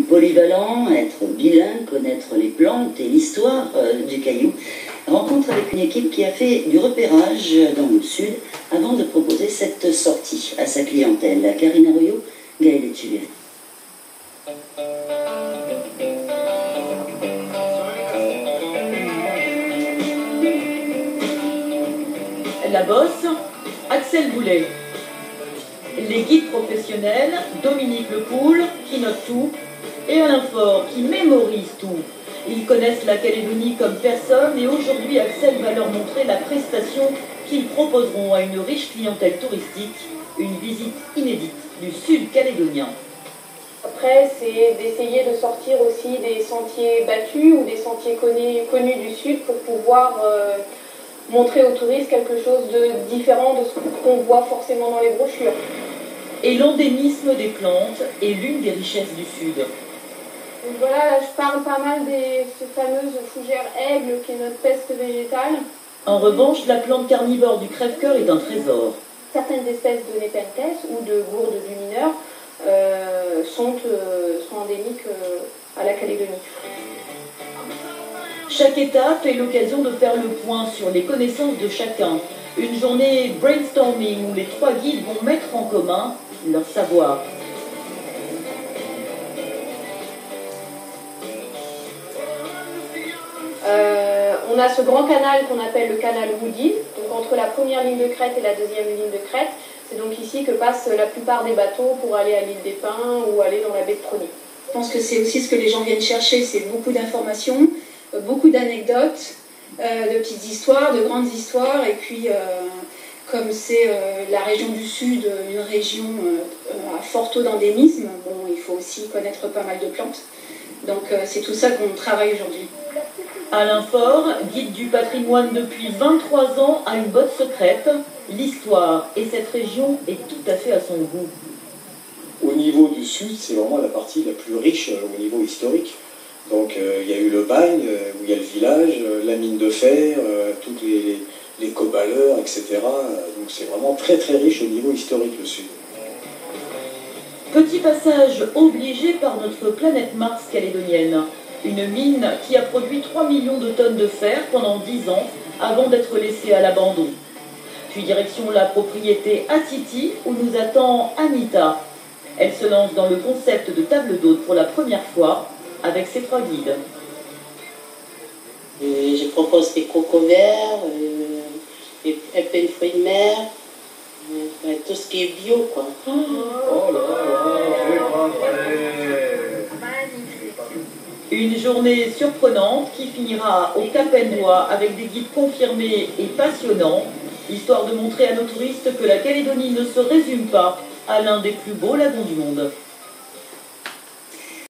polyvalent, être bilingue, connaître les plantes et l'histoire du caillou. Rencontre avec une équipe qui a fait du repérage dans le sud avant de proposer cette sortie à sa clientèle. La Karine Arroyo, Gaëlle Etuvier. La bosse, Axel Boulet. Les guides professionnels, Dominique Lepoule, qui note tout, et Alain Faure, qui mémorise tout. Ils connaissent la Calédonie comme personne et aujourd'hui Axel va leur montrer la prestation qu'ils proposeront à une riche clientèle touristique, une visite inédite du sud calédonien. Après, c'est d'essayer de sortir aussi des sentiers battus ou des sentiers connus du sud pour pouvoir montrer aux touristes quelque chose de différent de ce qu'on voit forcément dans les brochures. Et l'endémisme des plantes est l'une des richesses du sud. Donc voilà, là, je parle pas mal de ces fameuses fougères aigles qui est notre peste végétale. En revanche, la plante carnivore du crève-cœur est un trésor. Certaines espèces de Nepenthes ou de gourdes lumineurs sont endémiques à la Calédonie. Chaque étape est l'occasion de faire le point sur les connaissances de chacun. Une journée brainstorming où les trois guides vont mettre en commun leur savoir. On a ce grand canal qu'on appelle le canal Woody, donc entre la première ligne de crête et la deuxième ligne de crête. C'est donc ici que passent la plupart des bateaux pour aller à l'île des Pins ou aller dans la baie de Trony. Je pense que c'est aussi ce que les gens viennent chercher, c'est beaucoup d'informations, beaucoup d'anecdotes, de petites histoires, de grandes histoires, et puis comme c'est la région du Sud, une région à fort taux d'endémisme, bon, il faut aussi connaître pas mal de plantes. Donc c'est tout ça qu'on travaille aujourd'hui. Alain Faure, guide du patrimoine depuis 23 ans, a une botte secrète, l'histoire, et cette région est tout à fait à son goût. Au niveau du Sud, c'est vraiment la partie la plus riche au niveau historique. Donc il y a eu le bagne, où il y a le village, la mine de fer, toutes les cobaleurs, etc. Donc c'est vraiment très très riche au niveau historique le Sud. Petit passage obligé par notre planète Mars calédonienne. Une mine qui a produit 3 millions de tonnes de fer pendant 10 ans avant d'être laissée à l'abandon. Puis direction la propriété Atiti où nous attend Anita. Elle se lance dans le concept de table d'hôte pour la première fois avec ses trois guides. Je propose des cocos verts, un peu de fruits de mer, tout ce qui est bio, quoi. Oh là là, Une journée surprenante qui finira au Cap-Endroit avec des guides confirmés et passionnants, histoire de montrer à nos touristes que la Calédonie ne se résume pas à l'un des plus beaux lagons du monde.